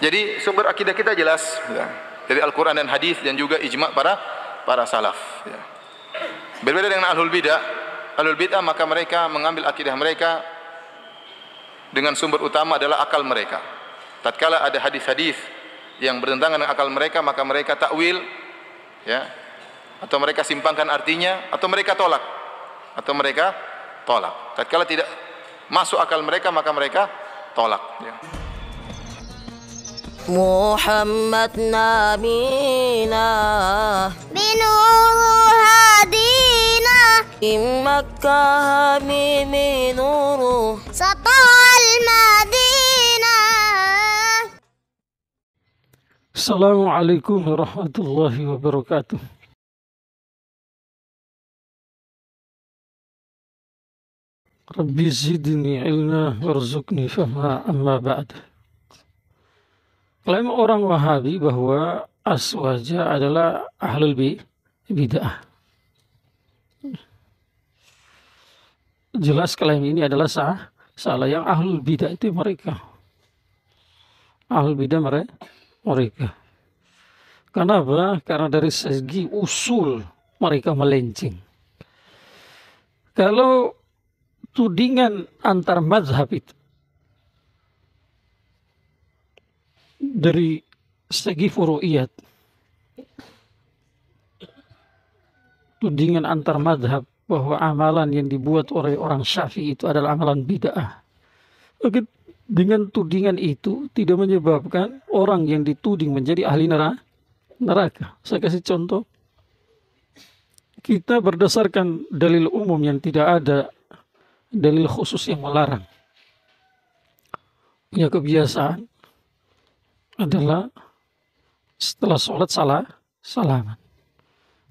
Jadi sumber akidah kita jelas, ya, dari Al-Quran dan hadis dan juga ijma' para salaf. Ya. Berbeda dengan ahlul bidah. Ahlul bidah maka mereka mengambil akidah mereka dengan sumber utama adalah akal mereka. Tatkala ada hadis-hadis yang bertentangan dengan akal mereka, maka mereka takwil, ya, atau mereka simpangkan artinya, atau mereka tolak, Tatkala tidak masuk akal mereka, maka mereka tolak. Ya. Muhammad nabina binuruh hadina Makkah minuru satal madinah. Assalamualaikum warahmatullahi wabarakatuh. Rabbi zidni ilma warzuqni fahma amma ba'd. Klaim orang Wahabi bahwa Aswaja adalah ahlul bid'ah. Jelas klaim ini adalah salah. Yang ahlul bid'ah itu mereka. Ahlul bid'ah mereka. Kenapa? Karena dari segi usul mereka melenceng. Kalau tudingan antar mazhab itu dari segi furu'iyat, tudingan antar mazhab bahwa amalan yang dibuat oleh orang Syafi'i itu adalah amalan bid'ah. Dengan tudingan itu tidak menyebabkan orang yang dituding menjadi ahli neraka. Saya kasih contoh. Kita berdasarkan dalil umum yang tidak ada dalil khusus yang melarang. Punya kebiasaan adalah setelah sholat salaman.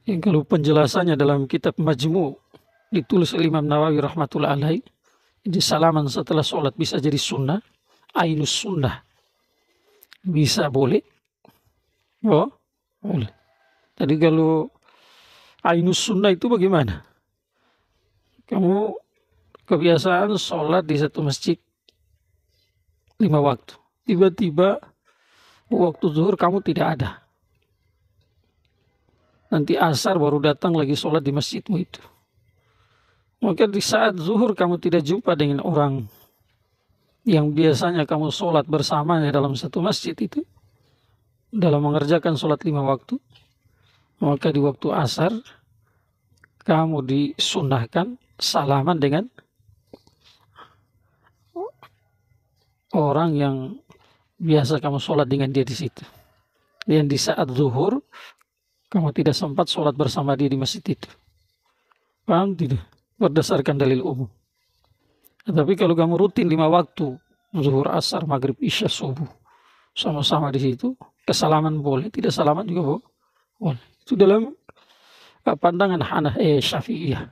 Yang kalau penjelasannya dalam kitab Majmu' ditulis oleh Imam Nawawi rahmatullah alaih, di salaman setelah sholat bisa jadi sunnah, ainus sunnah. Bisa boleh? Oh, boleh. Tadi kalau ainus sunnah itu bagaimana? Kamu kebiasaan sholat di satu masjid 5 waktu. Tiba-tiba waktu zuhur kamu tidak ada. Nanti asar baru datang lagi sholat di masjidmu itu. Maka di saat zuhur kamu tidak jumpa dengan orang yang biasanya kamu sholat bersamanya dalam satu masjid itu, dalam mengerjakan sholat 5 waktu, maka di waktu asar kamu disunnahkan salaman dengan orang yang biasa kamu sholat dengan dia di situ. Dan di saat zuhur kamu tidak sempat sholat bersama dia di masjid itu. Paham tidak? Berdasarkan dalil umum. Tapi kalau kamu rutin 5 waktu, zuhur, asar, maghrib, isya, subuh, sama-sama di situ, kesalaman boleh, tidak salaman juga boleh. Itu dalam pandangan Syafi'iyah.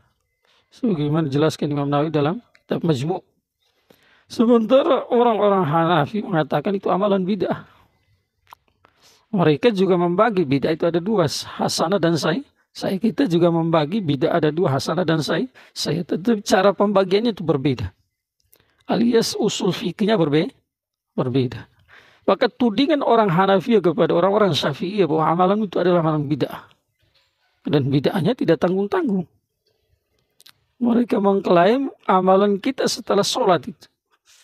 Sebagaimana dijelaskan Imam Nawawi dalam kitab Majmu'. Sementara orang-orang Hanafi mengatakan itu amalan bid'ah. Mereka juga membagi bid'ah itu ada 2, hasanah dan sahih. Kita juga membagi bid'ah ada 2, hasanah dan sahih. Tetapi cara pembagiannya itu berbeda. Alias usul fikihnya berbeda. Maka tudingan orang Hanafi kepada orang-orang Syafi'iyah bahwa amalan itu adalah amalan bid'ah. Dan bid'ahnya tidak tanggung-tanggung. Mereka mengklaim amalan kita setelah sholat itu,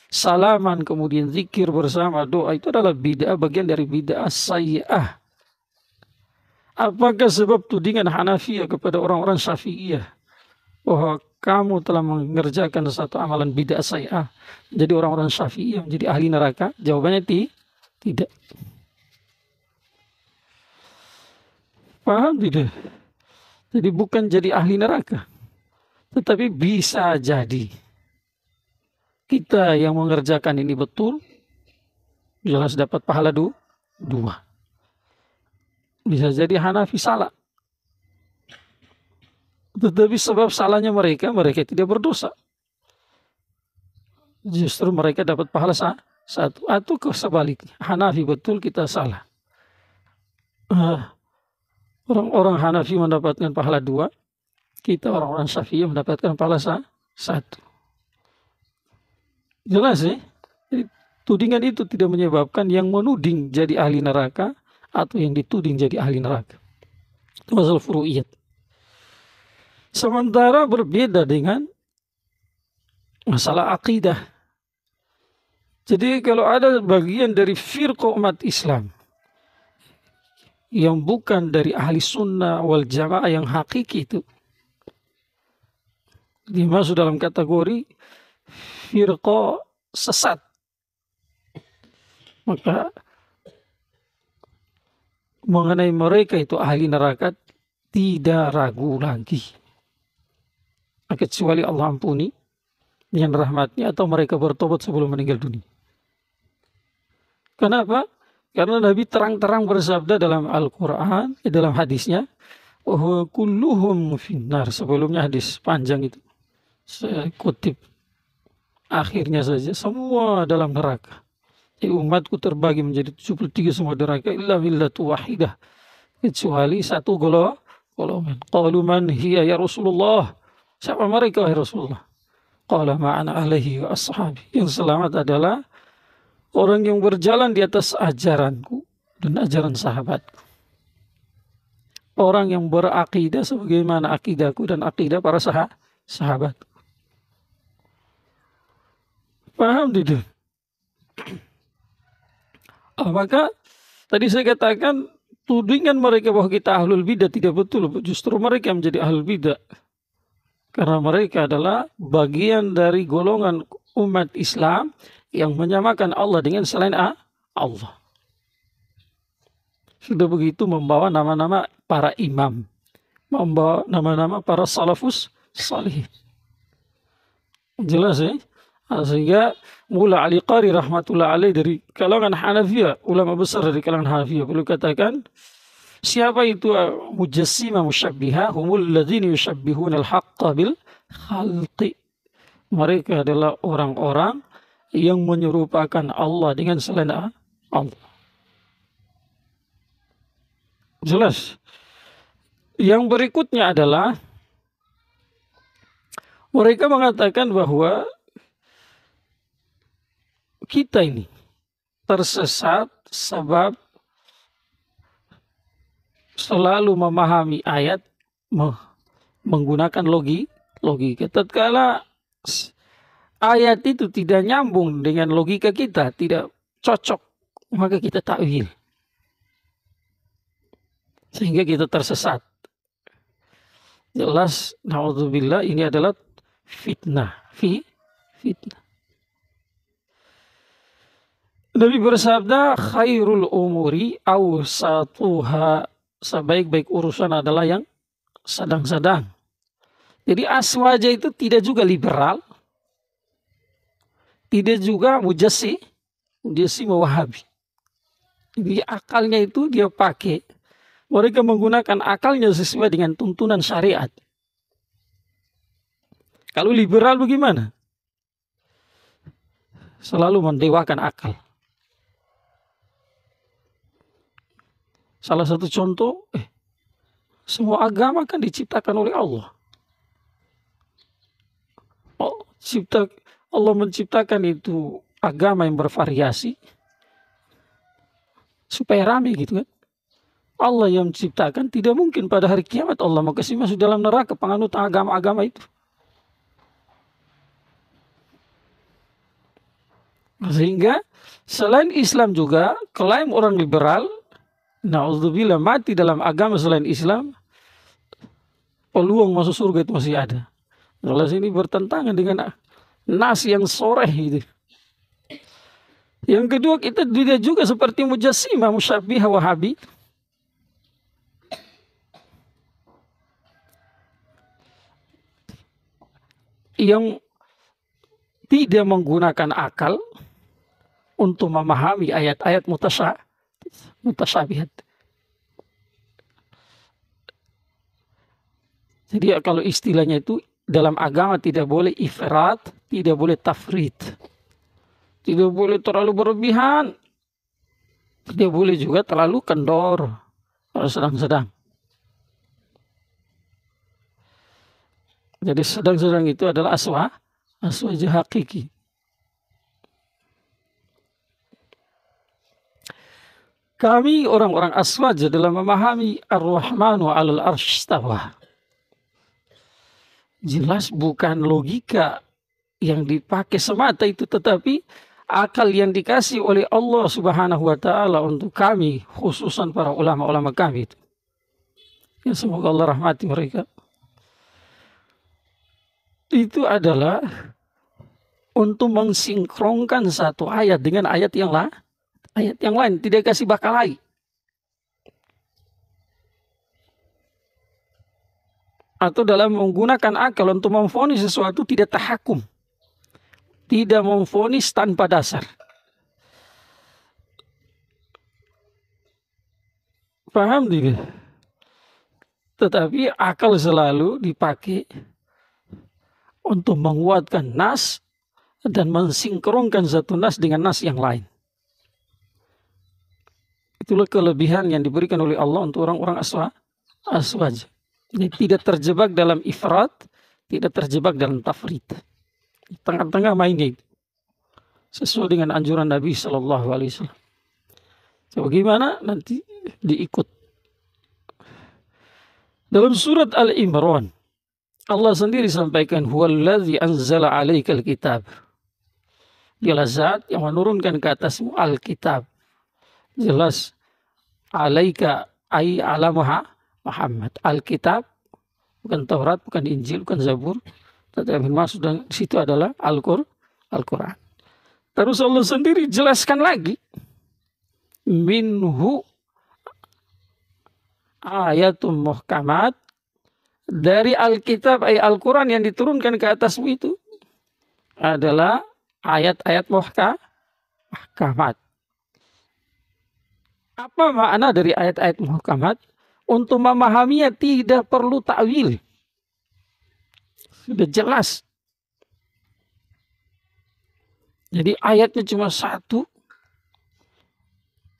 salaman kemudian zikir bersama doa, itu adalah bid'ah, bagian dari bid'ah sayyi'ah. Apakah sebab tudingan Hanafiyah kepada orang-orang Syafi'iyah bahwa kamu telah mengerjakan satu amalan bid'ah sayyi'ah, jadi orang-orang Syafi'iyah menjadi ahli neraka? Jawabannya tidak. Paham tidak? Jadi bukan jadi ahli neraka, tetapi bisa jadi kita yang mengerjakan ini betul, jelas dapat pahala 2. Bisa jadi Hanafi salah. Tetapi sebab salahnya mereka tidak berdosa. Justru mereka dapat pahala 1. Atau sebaliknya, Hanafi betul, kita salah. Orang-orang Hanafi mendapatkan pahala 2. Kita orang-orang Syafi'iyah mendapatkan pahala 1. Jelas sih. Jadi, tudingan itu tidak menyebabkan yang menuding jadi ahli neraka atau yang dituding jadi ahli neraka. Itu masalah furu'iyat. Sementara berbeda dengan masalah akidah. Jadi kalau ada bagian dari firqah umat Islam yang bukan dari ahli sunnah wal jamaah yang hakiki, itu dimasuk dalam kategori firqah sesat. Maka mengenai mereka itu ahli neraka tidak ragu lagi. Kecuali Allah ampuni dengan rahmatnya atau mereka bertobat sebelum meninggal dunia. Kenapa? Karena Nabi terang-terang bersabda dalam Al-Quran, dalam hadisnya, bahwa kulluhum finnar. Sebelumnya hadis panjang itu, saya kutip akhirnya saja, semua dalam neraka. Jadi umatku terbagi menjadi 73 semua neraka, illa millatu wahidah, kecuali satu golongan. Qalu man hiya ya Rasulullah? Siapa mereka ya Rasulullah? Qala ma'ana alaihi wa ashabi. Yang selamat adalah orang yang berjalan di atas ajaranku dan ajaran sahabatku. Orang yang berakidah sebagaimana akidahku dan akidah para sahabatku. Paham tidak? Maka tadi saya katakan tudingan mereka bahwa kita ahlul bidah tidak betul. Justru mereka menjadi ahlul bidah. Karena mereka adalah bagian dari golongan umat Islam yang menyamakan Allah dengan selain Allah. Sudah begitu membawa nama-nama para imam, membawa nama-nama para salafus salih. Jelas ya? Sehingga Mula Ali Qari rahmatullah alaih dari kalangan Hanafiyah, ulama besar dari kalangan Hanafiyah, beliau katakan, siapa itu mujassimah musyabbiha, humul ladzina yushabbihuna al-haqqa bil khalqi. Mereka adalah orang-orang yang menyerupakan Allah dengan selain Allah. Jelas. Yang berikutnya adalah mereka mengatakan bahwa kita ini tersesat sebab selalu memahami ayat menggunakan logika. Tatkala ayat itu tidak nyambung dengan logika kita, tidak cocok, maka kita takwil. Sehingga kita tersesat. Jelas, na'udzubillah, ini adalah fitnah. Fitnah. Nabi bersabda, khairul umuri awsatuha, sebaik-baik urusan adalah yang sedang-sedang. Jadi aswaja itu tidak juga liberal, tidak juga mujassim wahabi. Jadi akalnya itu dia pakai. Mereka menggunakan akalnya sesuai dengan tuntunan syariat. Kalau liberal bagaimana? Selalu mendewakan akal. Salah satu contoh, semua agama kan diciptakan oleh Allah. Allah menciptakan itu agama yang bervariasi supaya ramai gitu kan. Allah yang menciptakan, tidak mungkin pada hari kiamat Allah mau kasih masuk dalam neraka penganut agama-agama itu. Sehingga selain Islam juga klaim orang liberal, na'udzubillah, mati dalam agama selain Islam, peluang masuk surga itu masih ada. Jelas ini bertentangan dengan nas yang soreh itu. Yang kedua, kita tidak juga seperti mujassimah, musyabbiha, wahabi. Yang tidak menggunakan akal untuk memahami ayat-ayat mutasyabihat. Jadi kalau istilahnya itu dalam agama tidak boleh ifrat, tidak boleh tafrid. Tidak boleh terlalu berlebihan. Tidak boleh juga terlalu kendor. Harus sedang-sedang. Jadi sedang-sedang itu adalah aswajah hakiki. Kami orang-orang Aswaj dalam memahami Ar-Rahmanu 'alal arsy istawa. Jelas bukan logika yang dipakai semata itu, tetapi akal yang dikasih oleh Allah Subhanahu wa taala untuk kami, khususan para ulama-ulama kami itu. Ya, semoga Allah rahmati mereka. Itu adalah untuk mensinkronkan satu ayat dengan ayat yang lain, tidak kasih bakal lagi. Atau dalam menggunakan akal untuk memvonis sesuatu tidak tahakum, tidak memvonis tanpa dasar. Paham tidak? Tetapi akal selalu dipakai untuk menguatkan nas dan mensinkronkan satu nas dengan nas yang lain. Itulah kelebihan yang diberikan oleh Allah untuk orang-orang aswaj. Jadi tidak terjebak dalam ifrat, tidak terjebak dalam tafrid. Tengah-tengah mainnya itu. Sesuai dengan anjuran Nabi Sallallahu Alaihi Wasallam. So, bagaimana nanti diikut. Dalam surat Al-Imran, Allah sendiri sampaikan, huwallazi anzala 'alaikal kitab. Dialah zat yang menurunkan ke atasmu Alkitab. Jelas, alaika ay ala Muhammad. Alkitab bukan Taurat, bukan Injil, bukan Zabur, tetapi maksud di situ adalah Al-Quran. Terus Allah sendiri jelaskan lagi, minhu ayatum muhkamat, dari Alkitab ay Al-Quran yang diturunkan ke atasmu itu adalah ayat-ayat muhkamat. Apa makna dari ayat-ayat muhkamat? Untuk memahaminya tidak perlu takwil. Sudah jelas. Jadi ayatnya cuma satu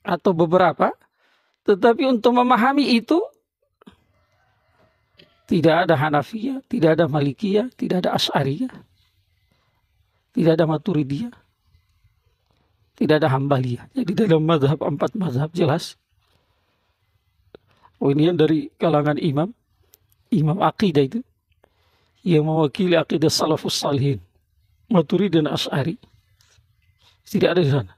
atau beberapa. Tetapi untuk memahami itu tidak ada Hanafiyah, tidak ada Malikiyah, tidak ada Asy'ariyah, tidak ada Maturidiyah, tidak ada Hambaliyah. Jadi dalam mazhab, 4 mazhab jelas. Oh, ini yang dari kalangan imam akidah itu yang mewakili akidah salafus salihin, Maturidi dan Asy'ari. Tidak ada di sana.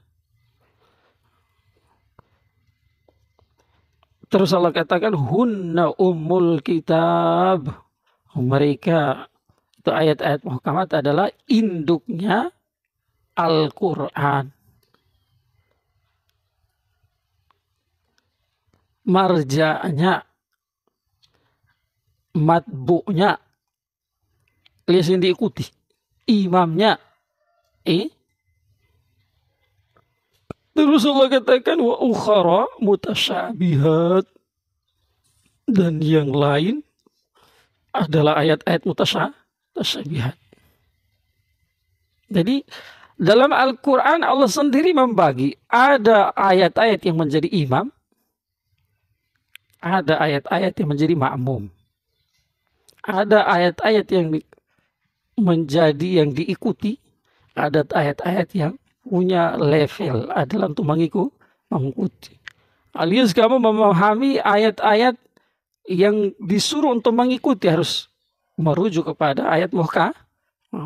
Terus Allah katakan hunna ummul kitab. Mereka itu ayat-ayat muhkamat adalah induknya Al-Quran. Marja'nya, matbu'nya, lihat yang diikuti, imamnya. Terus Allah katakan wa ukhara mutasyabihat, dan yang lain adalah ayat-ayat mutasyabihat. Jadi dalam Al-Quran Allah sendiri membagi, ada ayat-ayat yang menjadi imam, ada ayat-ayat yang menjadi makmum, ada ayat-ayat yang menjadi yang diikuti, ada ayat-ayat yang punya level adalah untuk mengikuti. Alias kamu memahami ayat-ayat yang disuruh untuk mengikuti harus merujuk kepada ayat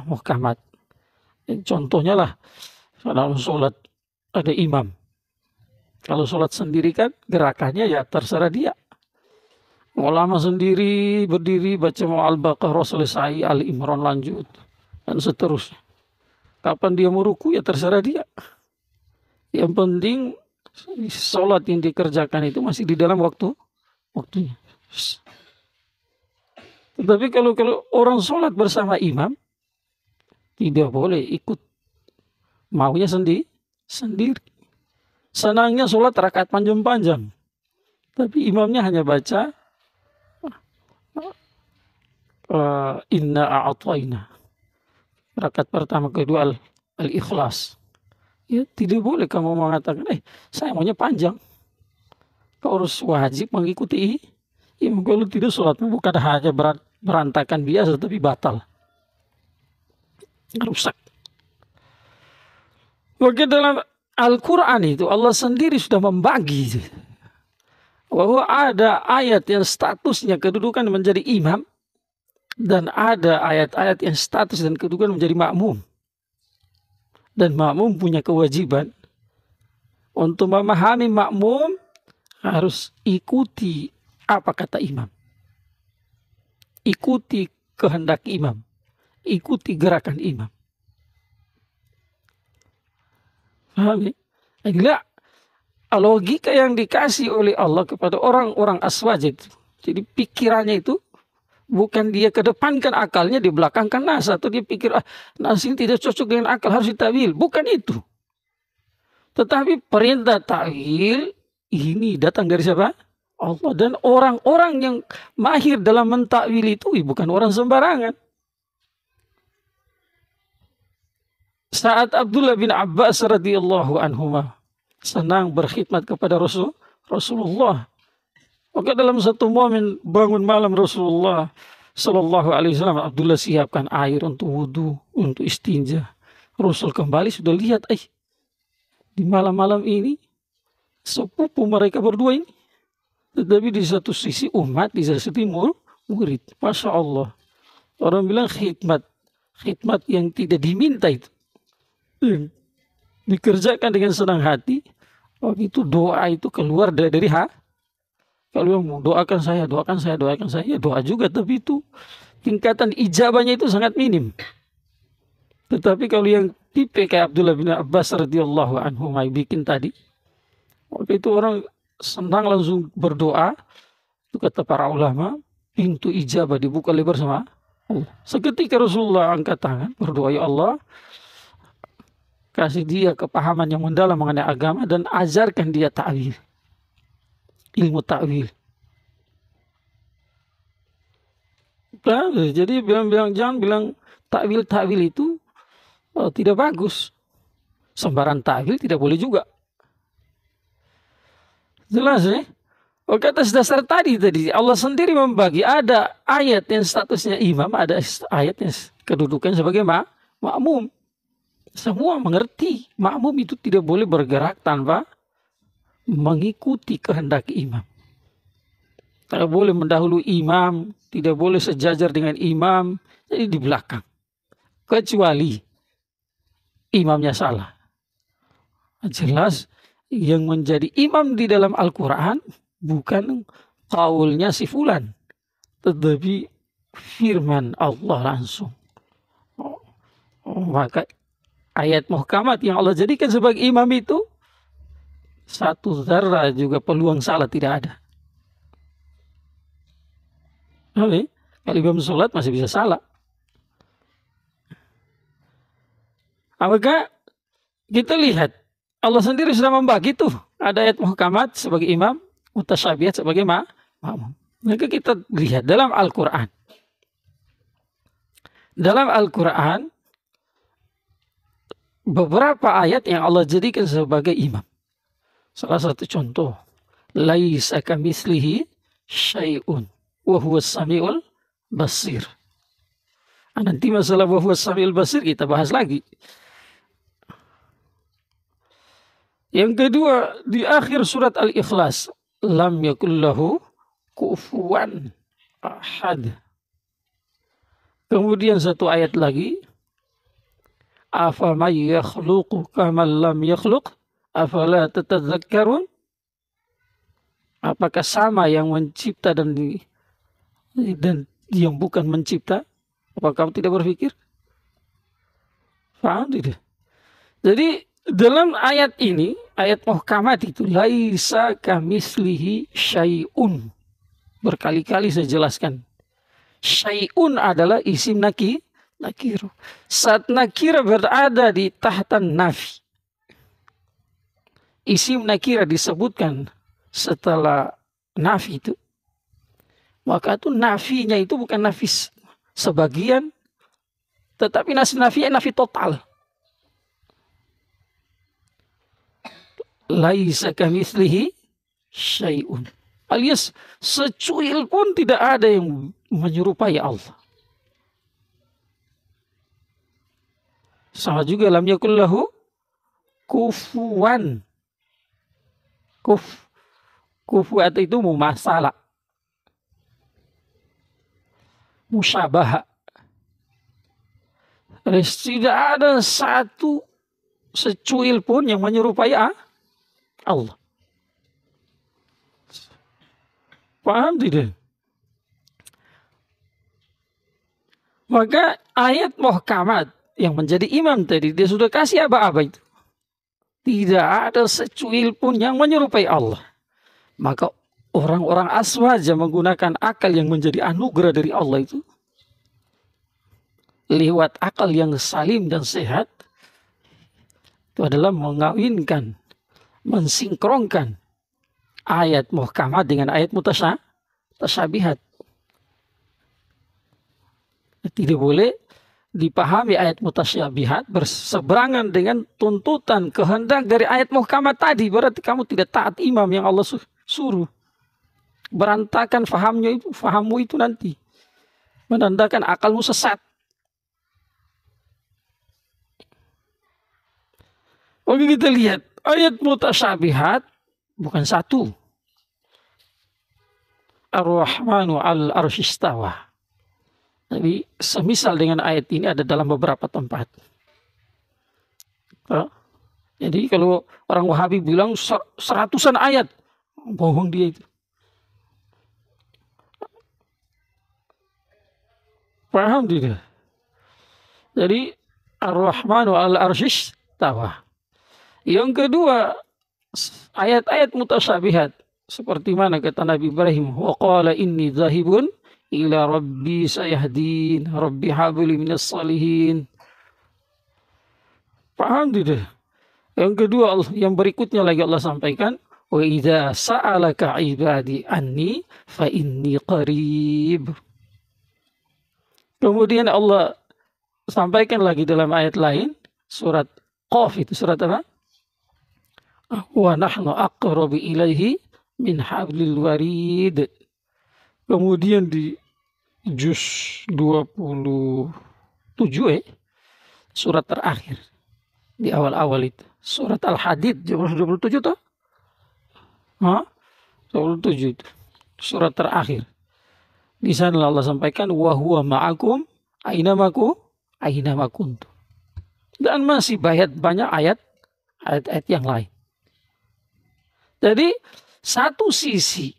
muhkamat. Contohnya lah dalam sholat ada imam. Kalau sholat sendiri kan gerakannya ya terserah dia. Ulama sendiri berdiri baca Al-Baqarah selesai, Al-Imran lanjut, dan seterusnya. Kapan dia mau ruku ya terserah dia. Yang penting sholat yang dikerjakan itu masih di dalam waktunya. Tetapi kalau orang sholat bersama imam, tidak boleh ikut maunya sendiri. Senangnya sholat rakaat panjang-panjang, tapi imamnya hanya baca inna a'atwaina, rakaat pertama kedua al-ikhlas. Ya tidak boleh kamu mengatakan saya maunya panjang. Kau harus wajib mengikuti imam. Kalau tidak sholatmu bukan hanya berantakan biasa, tapi batal, rusak. Maka dalam Al-Quran itu Allah sendiri sudah membagi bahwa ada ayat yang statusnya kedudukan menjadi imam dan ada ayat-ayat yang status dan kedudukan menjadi makmum. Dan makmum punya kewajiban untuk memahami makmum harus ikuti apa kata imam. Ikuti kehendak imam. Ikuti gerakan imam. Paham ya? Inilah logika yang dikasih oleh Allah kepada orang-orang aswajid. Jadi pikirannya itu bukan dia kedepankan akalnya, di belakangkan nas, atau dia pikir nas ini tidak cocok dengan akal, harus ditakwil. Bukan itu. Tetapi perintah takwil ini datang dari siapa? Allah. Dan orang-orang yang mahir dalam mentakwil itu bukan orang sembarangan. Saat Abdullah bin Abbas radhiyallahu anhuma senang berkhidmat kepada Rasulullah. Maka dalam satu momen bangun malam Rasulullah sallallahu alaihi wasallam, Abdullah siapkan air untuk wudu, untuk istinja. Rasul kembali sudah lihat, di malam-malam ini sepupu mereka berdua ini. Tetapi di satu sisi umat, di satu sisi murid. Masya Allah. Orang bilang khidmat yang tidak diminta itu. Dikerjakan dengan senang hati. Waktu itu doa itu keluar dari kalau mau doakan saya, doa juga, tapi itu tingkatan ijabahnya itu sangat minim. Tetapi kalau yang tipe kayak Abdullah bin Abbas radhiyallahu anhu bikin tadi, waktu itu orang senang langsung berdoa. Itu kata para ulama, pintu ijabah dibuka lebar sama Allah. Seketika Rasulullah angkat tangan berdoa, ya Allah, kasih dia kepahaman yang mendalam mengenai agama dan ajarkan dia ta'wil. Ilmu ta'wil. Nah, jadi jangan bilang ta'wil itu tidak bagus. Sembarang ta'wil tidak boleh juga. Jelas ya? Oke, atas dasar tadi Allah sendiri membagi. Ada ayat yang statusnya imam, ada ayat yang kedudukan sebagai makmum. Semua mengerti makmum itu tidak boleh bergerak tanpa mengikuti kehendak imam. Tidak boleh mendahului imam, tidak boleh sejajar dengan imam, jadi di belakang. Kecuali imamnya salah. Jelas yang menjadi imam di dalam Al-Quran bukan qaulnya si fulan, tetapi firman Allah langsung. Maka ayat muhkamat yang Allah jadikan sebagai imam itu satu zarah juga peluang salah tidak ada. Kalau imam sholat masih bisa salah. Maka kita lihat Allah sendiri sudah membagi tuh. Ada ayat muhkamat sebagai imam, mutasyabihat sebagai makmum. Maka kita lihat dalam Al-Quran. Dalam Al-Quran beberapa ayat yang Allah jadikan sebagai imam. Salah satu contoh, laisa kamitslihi syai'un wa huwas samiul basir. Nanti masalah wa huwas samiul basir kita bahas lagi. Yang kedua, di akhir surat Al-Ikhlas, lam yakul lahu kufuwan ahad. Kemudian satu ayat lagi, afaman yakhluqu kaman lam yakhluq afala tatadzakkarun. Apakah sama yang mencipta dan yang bukan mencipta? Apakah kamu tidak berpikir? Faham tidak? Jadi dalam ayat ini, ayat muhkamat itu laisa kamitslihi syai'un. Berkali-kali saya jelaskan. Syai'un adalah isim nakir. Saat nakira berada di tahtan nafi, isim nakira disebutkan setelah nafi itu, maka itu nafinya itu bukan nafi sebagian, tetapi nafi total. Laisa kamitslihi syai'un, alias secuil pun tidak ada yang menyerupai Allah. Sama juga lam yakul lahu kufuwan. Kufuat itu mumasalah, musyabah. Tidak ada satu secuil pun yang menyerupai Allah. Paham tidak? Maka ayat muhkamat yang menjadi imam tadi, dia sudah kasih apa-apa itu. Tidak ada secuil pun yang menyerupai Allah. Maka orang-orang aswaja menggunakan akal yang menjadi anugerah dari Allah itu. Lewat akal yang salim dan sehat. Itu adalah mengawinkan, mensinkronkan ayat muhkamat dengan ayat mutasyabihat. Tidak boleh dipahami ayat mutasyabihat berseberangan dengan tuntutan kehendak dari ayat muhkamat tadi. Berarti kamu tidak taat imam yang Allah suruh. Berantakan fahammu itu nanti. Menandakan akalmu sesat. Oke, kita lihat ayat mutasyabihat bukan satu. Ar-Rahmanu al-Arsy istawa. Jadi semisal dengan ayat ini ada dalam beberapa tempat. Jadi kalau orang Wahabi bilang seratusan ayat, bohong dia itu. Paham tidak? Jadi Ar-Rahmanu al-Arsy istawa. Yang kedua, ayat-ayat mutasyabihat seperti mana kata Nabi Ibrahim, wa qala inni dzahibun ila rabbi sayahdin, rabbi habli minas salihin. Paham tidak? Yang kedua, yang berikutnya lagi Allah sampaikan, wa idza sa'alaka ibadi anni fa inni qarib. Kemudian Allah sampaikan lagi dalam ayat lain, surat Qaf, itu surat apa? Wa nahnu aqrabu ilaihi min hablil warid. Kemudian di juz 27 surat terakhir di awal-awal itu, surat Al-Hadid 27 toh? 27 itu surat terakhir. Di sana Allah sampaikan wa huwa ma'akum aina ma kuntum. Dan masih banyak ayat-ayat yang lain. Jadi satu sisi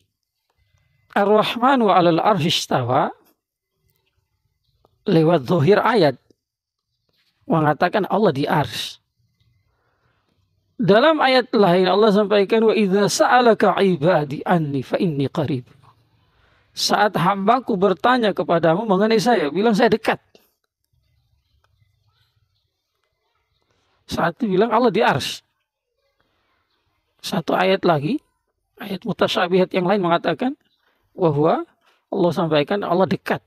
Ar-Rahmanu 'alal 'arsy istawa lewat zahir ayat mengatakan Allah di arsy. Dalam ayat lain Allah sampaikan wa idza sa'alaka 'ibadi anni fa inni qarib. Saat hambaku bertanya kepadamu mengenai saya, bilang saya dekat. Saat itu bilang Allah di arsy. Satu ayat lagi, ayat mutasyabihat yang lain mengatakan bahwa Allah sampaikan Allah dekat.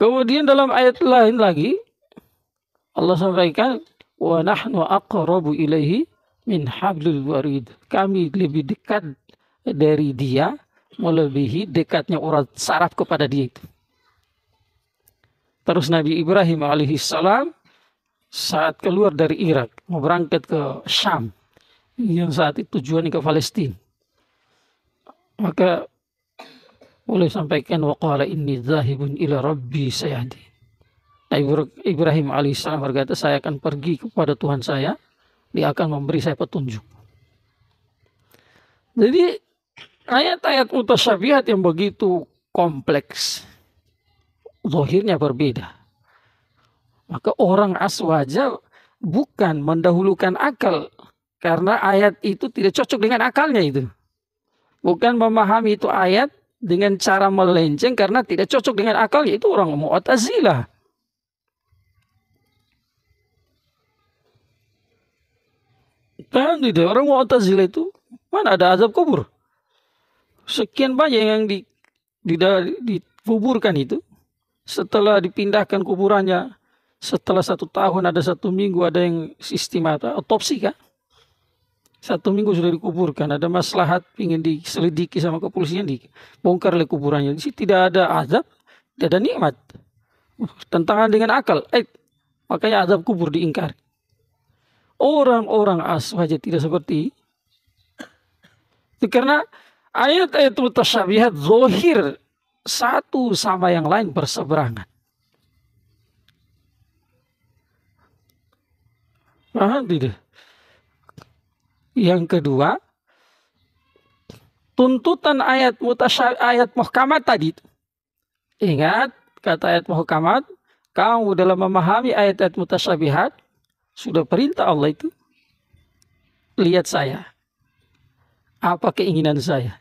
Kemudian dalam ayat lain lagi Allah sampaikan wa nahnu aqrabu ilaihi min hablil warid. Kami lebih dekat dari dia melebihi dekatnya urat saraf kepada dia itu. Terus Nabi Ibrahim alaihissalam saat keluar dari Irak mau berangkat ke Syam yang saat itu tujuannya ke Palestina, maka boleh sampaikan wa qala inni dzahibun ila rabbi sayahdin. Ibrahim alaihissalam berkata, saya akan pergi kepada Tuhan saya, dia akan memberi saya petunjuk. Jadi ayat-ayat mutasyabihat yang begitu kompleks, zahirnya berbeda. Maka orang aswaja bukan mendahulukan akal karena ayat itu tidak cocok dengan akalnya itu. Bukan memahami itu ayat dengan cara melenceng karena tidak cocok dengan akalnya, itu orang Mu'tazilah. Kan tidak, orang Mu'tazilah itu mana ada azab kubur? Sekian banyak yang dikuburkan itu setelah dipindahkan kuburannya. Setelah 1 tahun, ada 1 minggu, ada yang sistem otopsi kan. 1 minggu sudah dikuburkan, ada maslahat ingin diselidiki sama kepolisian, dibongkar oleh kuburannya. Di situ tidak ada azab, tidak ada nikmat. Tentangan dengan akal. Makanya azab kubur diingkari. Orang-orang aswaja tidak seperti itu. Karena ayat-ayat mutasyabihat zohir satu sama yang lain berseberangan. Paham tidak? Yang kedua, tuntutan ayat muhkamat tadi. Ingat kata ayat muhkamat, kamu dalam memahami ayat-ayat mutasyabihat sudah perintah Allah itu. Lihat saya. Apa keinginan saya?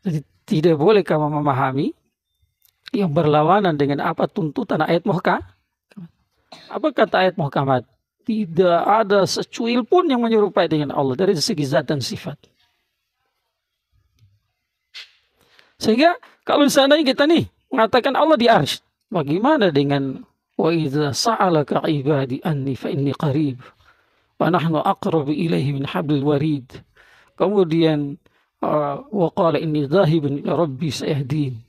Jadi tidak boleh kamu memahami yang berlawanan dengan apa tuntutan ayat muhkamat. Apa kata ayat muhkamat? Tidak ada secuil pun yang menyerupai dengan Allah dari segi zat dan sifat. Sehingga kalau seandainya kita nih mengatakan Allah di arsy, bagaimana dengan wa idza sa'alaka ibadi anni fa inni qarib wa nahnu aqrabu ilaihi min hablil warid. Kemudian wa qala inni dhahibun ila rabbi sayahdin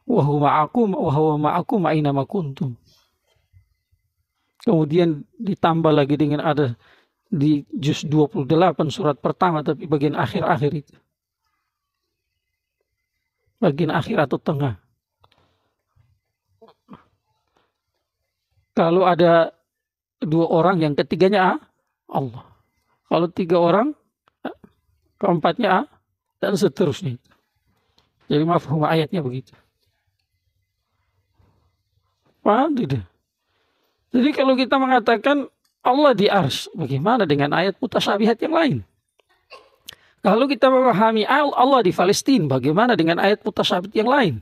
wa huwa ma'akum aina ma kuntum. Kemudian ditambah lagi dengan ada di juz 28 surat pertama tapi bagian akhir-akhir itu. Bagian akhir atau tengah. Kalau ada dua orang yang ketiganya Allah. Kalau tiga orang keempatnya dan seterusnya. Jadi mafhum ayatnya begitu. Paham tidak? Jadi kalau kita mengatakan Allah di arsy, bagaimana dengan ayat mutasyabihat yang lain? Kalau kita memahami Allah di Palestina, bagaimana dengan ayat mutasyabihat yang lain?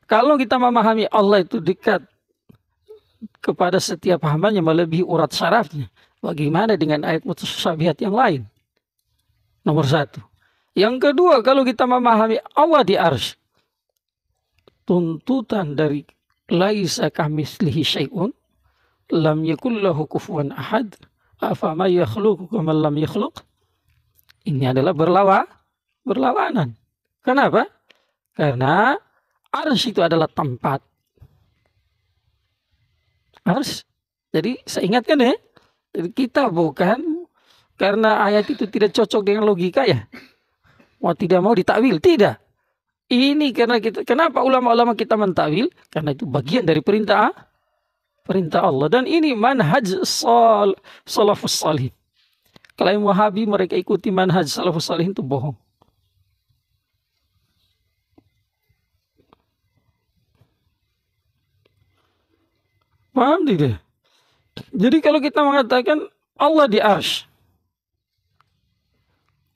Kalau kita memahami Allah itu dekat kepada setiap hambanya melebihi urat syarafnya, bagaimana dengan ayat mutasyabihat yang lain? Nomor satu. Yang kedua, kalau kita memahami Allah di arsy, tuntutan dari laisa kamitslihi syai'un lam yakul lahu kufuwan ahad afama yakhluqu kama lam yakhluq. Ini adalah berlawanan. Kenapa? Karena arsy itu adalah tempat. Arsy. Jadi saya ingatkan ya, kita bukan karena ayat itu tidak cocok dengan logika ya, mau tidak mau ditakwil, tidak. Ini karena kita, kenapa ulama-ulama kita mentakwil? Karena itu bagian dari perintah Allah. Dan ini manhaj salafus salih. Klaim Wahabi mereka ikuti manhaj salafus salih itu bohong. Paham tidak? Jadi kalau kita mengatakan Allah di arsy,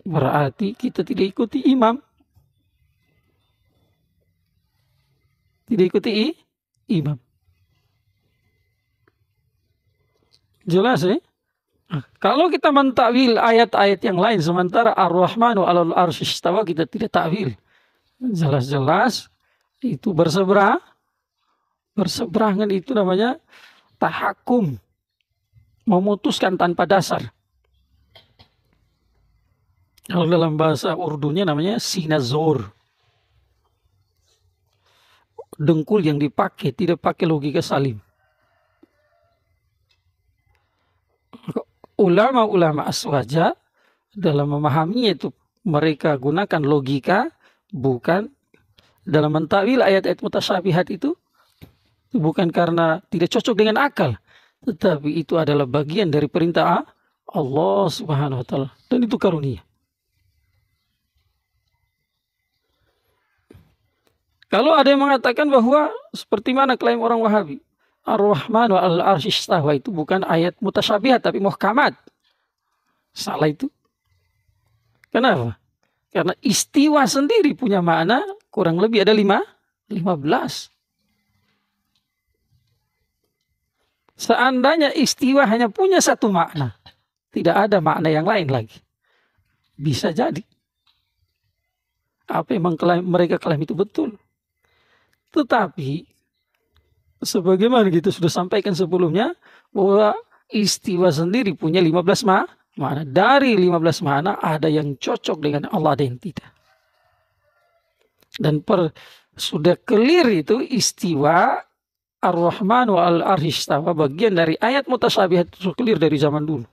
berarti kita tidak ikuti imam. Tidak ikuti imam. Jelas ya? Kalau kita mentakwil ayat-ayat yang lain sementara Ar-Rahmanu 'alal arsy istawa, kita tidak takwil. Jelas-jelas itu berseberangan, itu namanya tahakum, memutuskan tanpa dasar. Kalau dalam bahasa Urdunya namanya sinazor. Dengkul yang dipakai tidak pakai logika salim. Ulama-ulama aswaja dalam memahaminya itu mereka gunakan logika, bukan dalam mentakwil ayat-ayat mutasyabihat itu bukan karena tidak cocok dengan akal, tetapi itu adalah bagian dari perintah Allah Subhanahu wa taala, dan itu karunia. Kalau ada yang mengatakan bahwa seperti mana klaim orang Wahabi, Ar-Rahmanu 'alal arsy istawa itu bukan ayat mutasyabihat tapi muhkamat. Salah itu. Kenapa? Karena istiwa sendiri punya makna kurang lebih ada 15. Seandainya istiwa hanya punya satu makna, tidak ada makna yang lain lagi, bisa jadi apa yang mereka klaim itu betul. Tetapi sebagaimana kita sudah sampaikan sebelumnya bahwa istiwa sendiri punya 15 makna. Dari 15 makna ada yang cocok dengan Allah, ada yang tidak. Dan sudah clear itu istiwa Ar-Rahman wa al-Arsh istawa, bagian dari ayat mutasyabihat itu clear dari zaman dulu.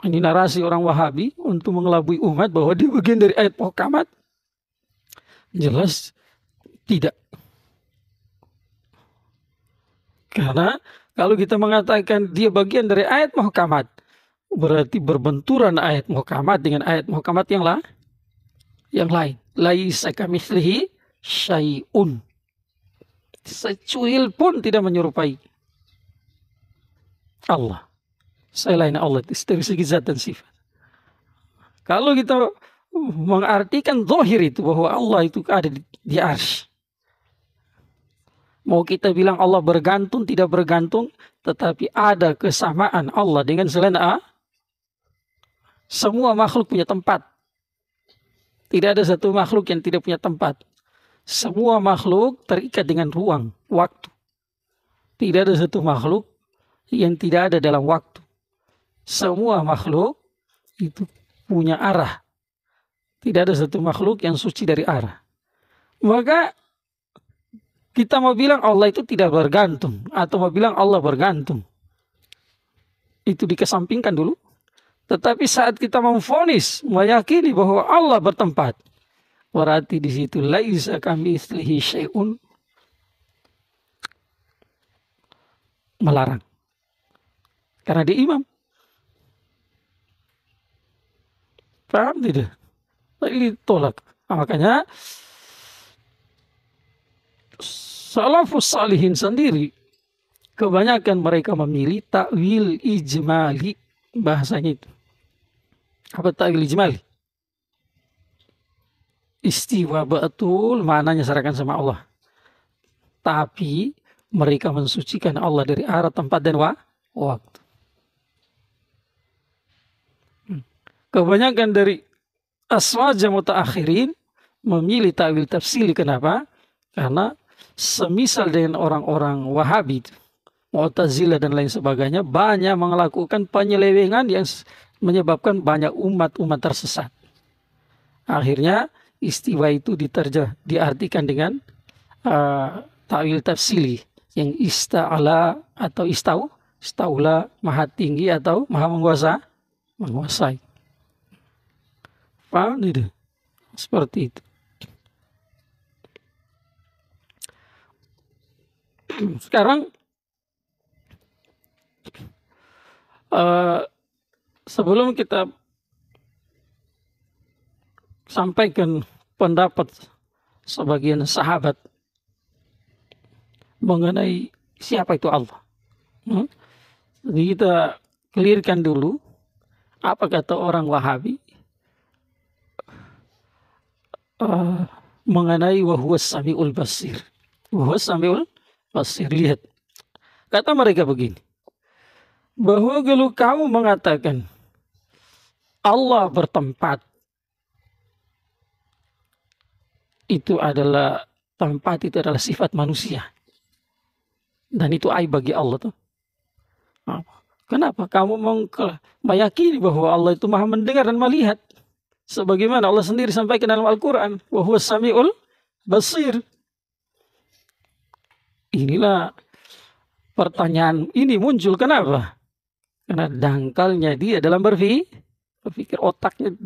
Ini narasi orang Wahabi untuk mengelabui umat bahwa dia bagian dari ayat muhkamat. Jelas tidak. Karena kalau kita mengatakan dia bagian dari ayat muhkamat, berarti berbenturan ayat muhkamat dengan ayat muhkamat yang lain. Laisa kamitslihi syai'un. Secuil pun tidak menyerupai Allah. Selain Allah dari segi zat dan sifat. Kalau kita mengartikan zahir itu bahwa Allah itu ada di arsy. Mau kita bilang Allah bergantung, tidak bergantung, tetapi ada kesamaan Allah dengan selain semua makhluk punya tempat. Tidak ada satu makhluk yang tidak punya tempat. Semua makhluk terikat dengan ruang, waktu. Tidak ada satu makhluk yang tidak ada dalam waktu. Semua makhluk itu punya arah. Tidak ada satu makhluk yang suci dari arah. Maka kita mau bilang Allah itu tidak bergantung atau mau bilang Allah bergantung, itu dikesampingkan dulu. Tetapi saat kita memvonis, meyakini bahwa Allah bertempat, berarti di situ laisa kamitslihi syai'un, melarang. Karena dia imam. Paham tidak? Ini tolak. Makanya salafus salihin sendiri kebanyakan mereka memilih takwil ijmali, bahasanya itu. Apa takwil ijmali? Istiwa betul maknanya serahkan sama Allah. Tapi mereka mensucikan Allah dari arah, tempat dan waktu. Kebanyakan dari aswaja mutaakhirin memilih takwil tafsili. Kenapa? Karena semisal dengan orang-orang Wahabi, Mu'tazilah dan lain sebagainya, banyak melakukan penyelewengan yang menyebabkan banyak umat tersesat. Akhirnya istiwa itu diartikan dengan takwil tafsili, yang ista'ala atau ista'ula, maha tinggi atau maha menguasai. Paham tidak? Seperti itu. Sekarang sebelum kita sampaikan pendapat sebagian sahabat mengenai siapa itu Allah, jadi kita clearkan dulu apa kata orang Wahabi mengenai wahuwas samiul basir. Wahuwas samiul basir. Lihat, kata mereka begini, bahwa kalau kamu mengatakan Allah bertempat, itu adalah tempat, itu adalah sifat manusia, dan itu aib bagi Allah tuh. Kenapa kamu meyakini bahwa Allah itu maha mendengar dan melihat? Sebagaimana Allah sendiri sampaikan dalam Al-Quran, wa huwas sami'ul basir. Inilah pertanyaan ini muncul. Kenapa? Karena dangkalnya dia dalam berpikir, otaknya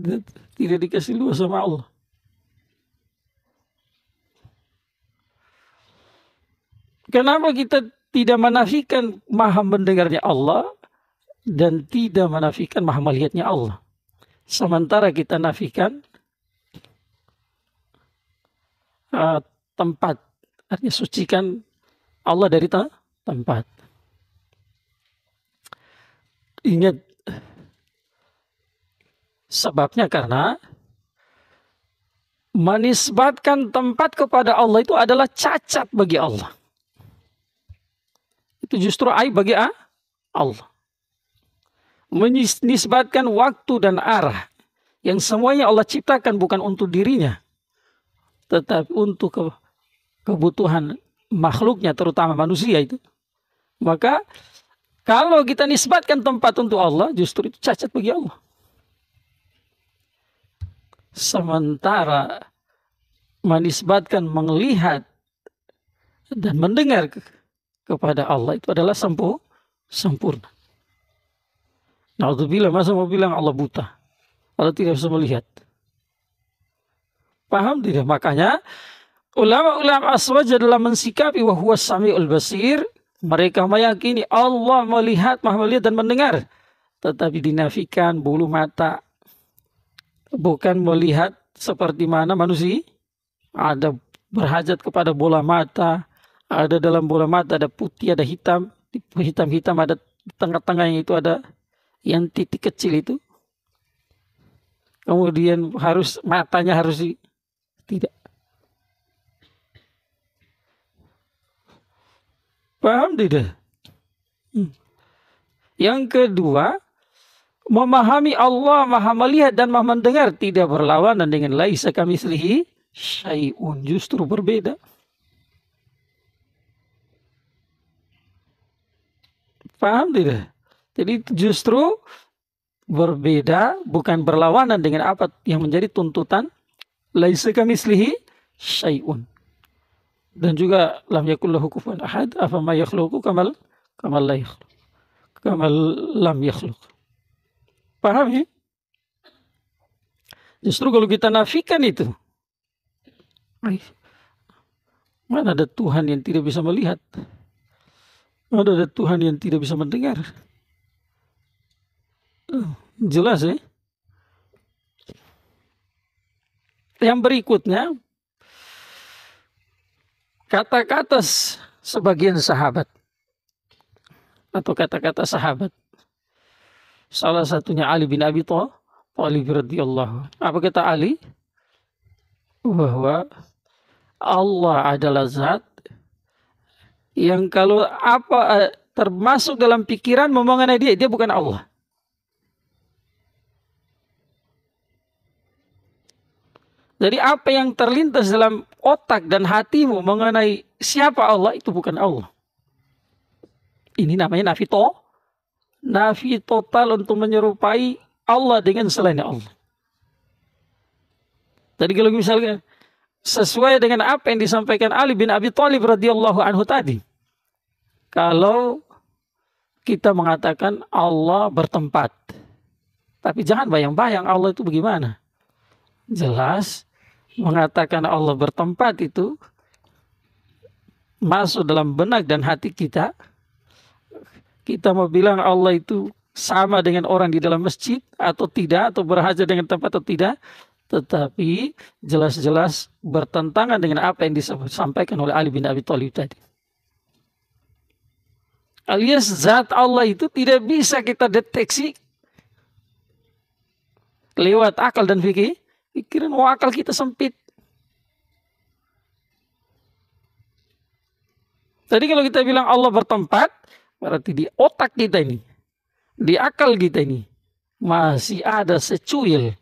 tidak dikasih luas sama Allah. Kenapa kita tidak menafikan maha mendengarnya Allah dan tidak menafikan maha melihatnya Allah? Sementara kita nafikan tempat, artinya sucikan Allah dari tempat. Ingat sebabnya, karena menisbatkan tempat kepada Allah itu adalah cacat bagi Allah. Itu justru aib bagi Allah. Menisbatkan waktu dan arah yang semuanya Allah ciptakan bukan untuk dirinya, tetapi untuk kebutuhan makhluknya, terutama manusia itu. Maka kalau kita nisbatkan tempat untuk Allah, justru itu cacat bagi Allah. Sementara menisbatkan melihat dan mendengar kepada Allah itu adalah sempurna. Na'udzubillah, masa mau bilang Allah buta, Allah tidak bisa melihat. Paham tidak? Makanya ulama-ulama aswaj adalah mensikapi wa huwas sami'ul basir. Mereka meyakini Allah melihat, maha melihat dan mendengar. Tetapi dinafikan bulu mata. Bukan melihat seperti mana manusia. Ada berhajat kepada bola mata. Ada dalam bola mata ada putih, ada hitam. Hitam-hitam ada di tengah-tengahnya itu ada yang titik kecil itu. Kemudian matanya harus tidak. Paham tidak? Yang kedua, memahami Allah maha melihat dan maha mendengar tidak berlawanan dengan laisa kamitslihi syai'un, justru berbeda. Paham tidak? Jadi justru berbeda, bukan berlawanan dengan apa yang menjadi tuntutan laisa kamitslihi syai'un. Dan juga lam yakul lahu kufuwan ahad, afama yakhluqu kamal la yakhluq. Kamal lam yakhluq. Paham ya? Justru kalau kita nafikan itu, mana ada Tuhan yang tidak bisa melihat? Mana ada Tuhan yang tidak bisa mendengar? Jelas ya? Yang berikutnya, kata-kata sebagian sahabat atau kata-kata sahabat. Salah satunya Ali bin Abi Thalib radhiyallahu. Apa kata Ali? Bahwa Allah adalah zat yang kalau apa termasuk dalam pikiran mengenai dia bukan Allah. Jadi apa yang terlintas dalam otak dan hatimu mengenai siapa Allah itu bukan Allah. Ini namanya nafi total untuk menyerupai Allah dengan selain Allah. Jadi kalau misalnya sesuai dengan apa yang disampaikan Ali bin Abi Thalib radhiyallahu anhu tadi, kalau kita mengatakan Allah bertempat, tapi jangan bayang-bayang Allah itu bagaimana. Jelas mengatakan Allah bertempat itu masuk dalam benak dan hati kita. Kita mau bilang Allah itu sama dengan orang di dalam masjid atau tidak, atau berhajat dengan tempat atau tidak, tetapi jelas-jelas bertentangan dengan apa yang disampaikan oleh Ali bin Abi Thalib tadi. Alias zat Allah itu tidak bisa kita deteksi lewat akal dan pikiran. Akal kita sempit. Tadi kalau kita bilang Allah bertempat, berarti di otak kita ini, di akal kita ini, masih ada secuil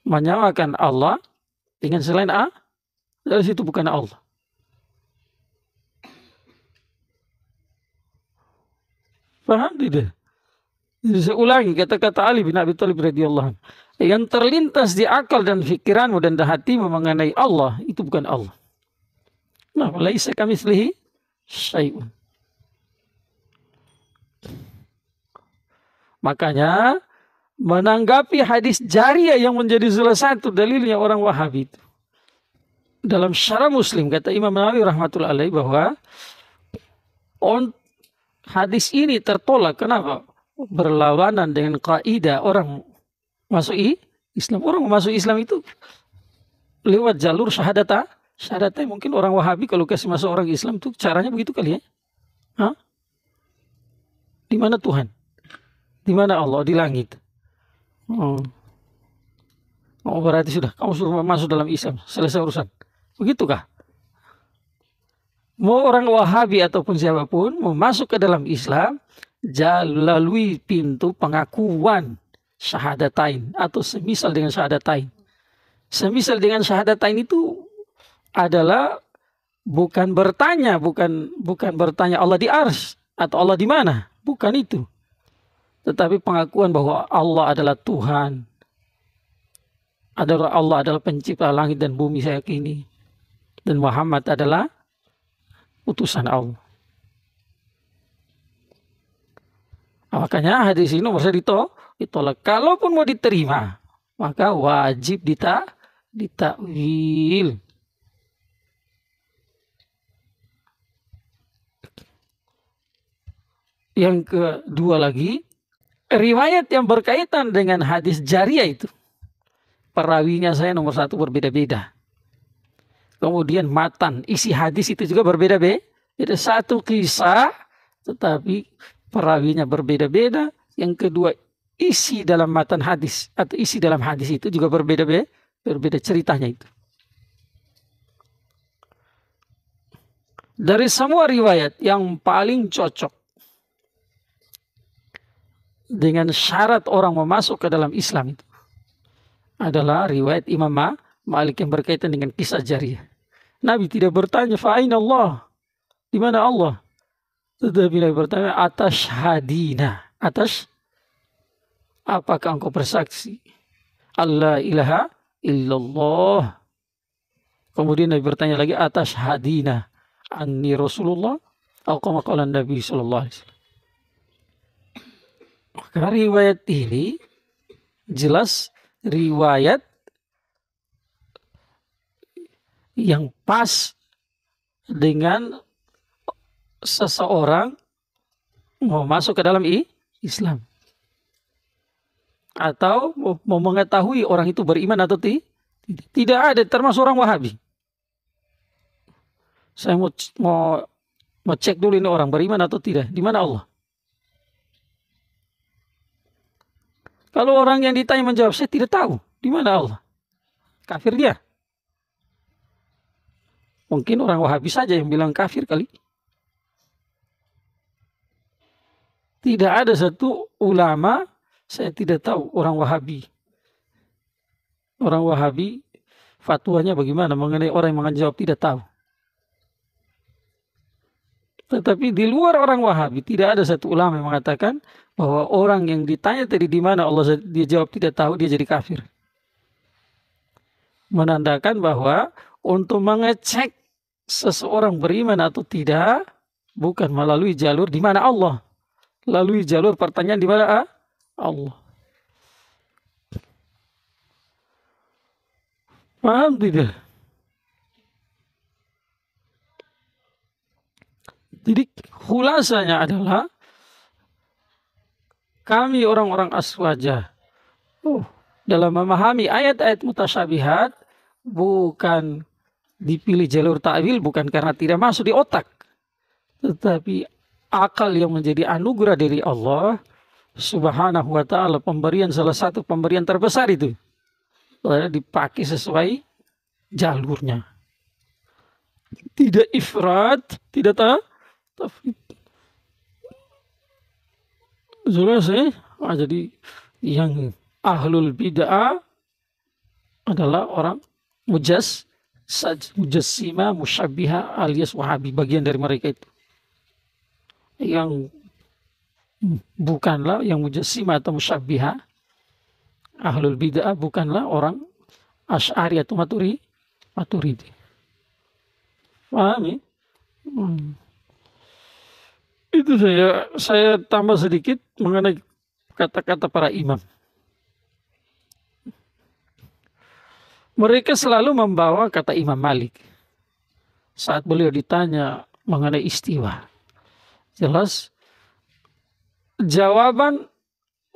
menyamakan Allah dengan selain dari situ bukan Allah. Paham tidak? Jadi saya ulangi kata-kata Ali bin Abi Thalib radhiyallahu anhu. Yang terlintas di akal dan pikiranmu dan hatimu mengenai Allah itu bukan Allah. Nah, laisa kamitslihi syai'un. Makanya menanggapi hadis jariyah yang menjadi salah satu dalilnya orang Wahabi itu. Dalam Syarah Muslim kata Imam Nawawi rahmatullahi alaihi bahwa hadis ini tertolak. Kenapa? Berlawanan dengan kaidah orang masuk Islam. Orang masuk Islam itu lewat jalur syahadatah. Mungkin orang Wahabi kalau kasih masuk orang Islam itu caranya begitu kali ya. Hah? Di mana Tuhan? Di mana Allah? Di langit. Oh, berarti sudah kamu suruh masuk dalam Islam, selesai urusan. Begitukah? Mau orang Wahabi ataupun siapapun mau masuk ke dalam Islam, lalui pintu pengakuan syahadatain atau semisal dengan syahadatain. Semisal dengan syahadatain itu adalah bukan bertanya Allah di arsy atau Allah di mana, bukan itu. Tetapi pengakuan bahwa Allah adalah Tuhan. Allah adalah pencipta langit dan bumi, saya yakini. Dan Muhammad adalah utusan Allah. Makanya hadis ini nomor ditolak. Kalaupun mau diterima, maka wajib ditakwil. Yang kedua lagi, riwayat yang berkaitan dengan hadis jariyah itu, perawinya saya nomor satu berbeda-beda. Kemudian matan, isi hadis itu juga berbeda-beda. Ada satu kisah, tetapi perawinya berbeda-beda. Yang kedua, isi dalam matan hadis atau isi dalam hadis itu juga berbeda-beda, berbeda ceritanya itu. Dari semua riwayat yang paling cocok dengan syarat orang memasuk ke dalam Islam itu adalah riwayat Imam Malik yang berkaitan dengan kisah jariyah. Nabi tidak bertanya, fa'aina Allah, di mana Allah? Tetapi Nabi bertanya, atas hadina, atas apakah engkau bersaksi Allah ilaha illallah? Kemudian Nabi bertanya lagi, atas hadina anni Rasulullah, atau kama qala Nabi sallallahu alaihi wasallam. Maka riwayat ini jelas riwayat yang pas dengan seseorang mau masuk ke dalam Islam. Atau mau mengetahui orang itu beriman atau tidak ada, termasuk orang Wahabi. Saya mau cek dulu ini orang beriman atau tidak. Di mana Allah? Kalau orang yang ditanya menjawab, saya tidak tahu. Di mana Allah? Kafir dia. Mungkin orang Wahabi saja yang bilang kafir kali. Tidak ada satu ulama, saya tidak tahu orang Wahabi. Orang Wahabi fatwanya bagaimana mengenai orang yang menjawab tidak tahu. Tetapi di luar orang Wahabi tidak ada satu ulama yang mengatakan bahwa orang yang ditanya tadi di mana Allah, dia jawab tidak tahu, dia jadi kafir. Menandakan bahwa untuk mengecek seseorang beriman atau tidak bukan melalui jalur di mana Allah, lalui jalur pertanyaan di mana Allah. Paham tidak? Jadi khulasanya adalah kami orang-orang aswaja dalam memahami ayat-ayat mutasyabihat bukan dipilih jalur ta'wil bukan karena tidak masuk di otak, tetapi akal yang menjadi anugerah dari Allah Subhanahu wa ta'ala, pemberian salah satu pemberian terbesar itu dipakai sesuai jalurnya, tidak ifrat, tidak tafrid. Jelas jadi yang ahlul bid'ah adalah orang mujassima, musyabbiha alias Wahabi, bagian dari mereka itu. Yang bukanlah yang mujassima atau musyabbiha, ahlul bid'ah bukanlah orang Asy'ari atau Maturidi. Paham ya? Itu saya tambah sedikit mengenai kata-kata para imam. Mereka selalu membawa kata Imam Malik saat beliau ditanya mengenai istiwa. Jelas jawaban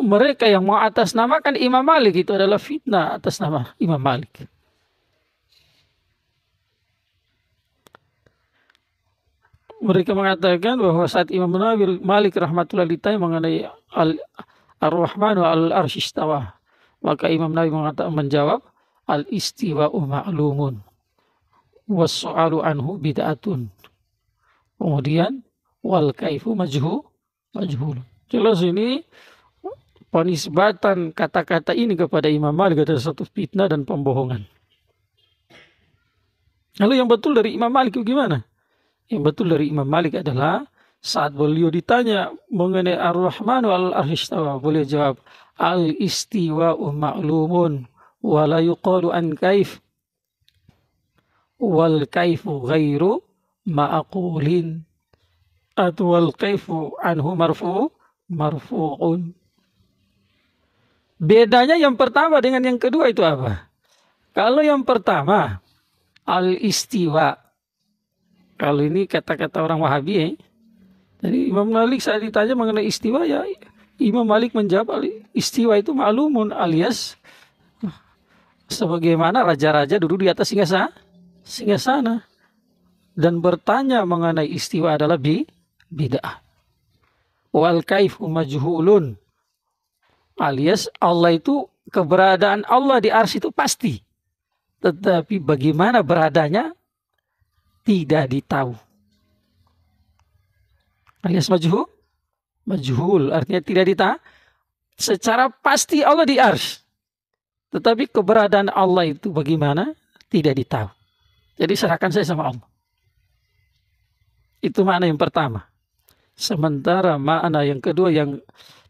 mereka yang mau atasnamakan Imam Malik itu adalah fitnah atas nama Imam Malik. Mereka mengatakan bahwa saat Imam Malik rahmatullah ditanya mengenai Ar-Rahmanu al-Arsy istawa, maka Imam Nawawi menjawab al-istiwa'u ma'lumun was-su'alu anhu bid'atun. Kemudian wal kaifu majhul. Jelas ini penisbatan kata-kata ini kepada Imam Malik adalah satu fitnah dan pembohongan. Lalu yang betul dari Imam Malik gimana? Yang betul dari Imam Malik adalah saat beliau ditanya mengenai Ar-Rahmanu al-Arsy istawa, beliau jawab al-istiwa'u ma'lumun wa la yuqalu an kaif wal kaifu ghairu ma'qulin atau wal kaifu anhu marfu'un. Bedanya yang pertama dengan yang kedua itu apa? Kalau yang pertama al-istiwa, kalau ini kata-kata orang Wahabi jadi Imam Malik saat ditanya mengenai istiwa, ya Imam Malik menjawab istiwa itu ma'lumun, alias sebagaimana raja-raja duduk di atas singgasana. Dan bertanya mengenai istiwa adalah bid'ah. Wal kaifu majhulun, alias Allah itu, keberadaan Allah di arsy itu pasti, tetapi bagaimana beradanya tidak ditahu. Alias majhul artinya tidak ditahu. Secara pasti Allah di arsy, tetapi keberadaan Allah itu bagaimana tidak ditahu. Jadi serahkan saya sama Allah. Itu makna yang pertama. Sementara makna yang kedua, yang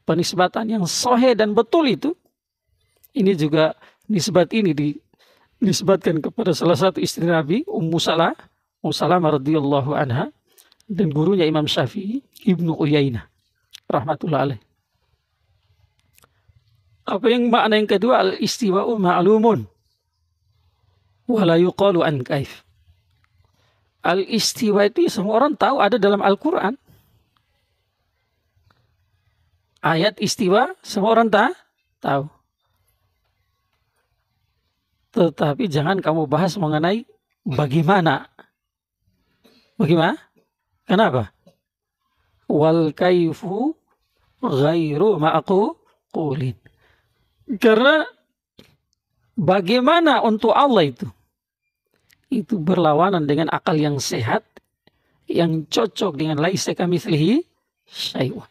penisbatan yang sahih dan betul itu, ini juga nisbat ini dinisbatkan kepada salah satu istri Nabi, Ummu Salamah radhiyallahu anha, dan gurunya Imam Syafi'i, Ibnu Uyainah rahmatullah alaih. Apa yang makna yang kedua? Al-istiwa'u ma'lumun wa la yuqalu an kaif. Al-istiwa itu semua orang tahu, ada dalam Al-Quran. Ayat istiwa semua orang tahu. Tetapi jangan kamu bahas mengenai bagaimana. Bagaimana? Kenapa? Wal kaifu ghairu ma'qulin. Karena bagaimana untuk Allah itu berlawanan dengan akal yang sehat, yang cocok dengan laisa kamitslihi syai'un.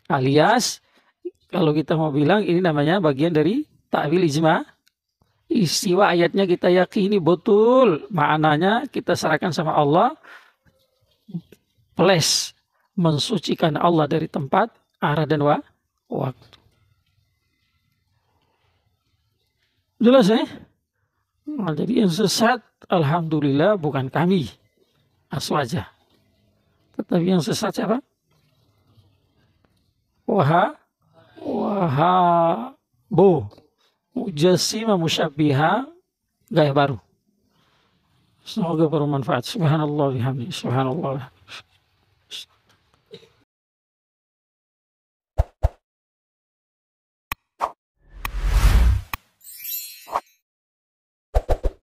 Alias kalau kita mau bilang ini namanya bagian dari ta'wil ijma. Istiwa ayatnya kita yakini betul, maknanya kita serahkan sama Allah, plus mensucikan Allah dari tempat, arah dan waktu. Jelas ya? Nah, jadi yang sesat alhamdulillah bukan kami aswaja, tetapi yang sesat siapa? Wahabu, Mujassimah, Musyabbiha, gaya baru. Semoga bermanfaat. Subhanallah bihamdihi, subhanallah.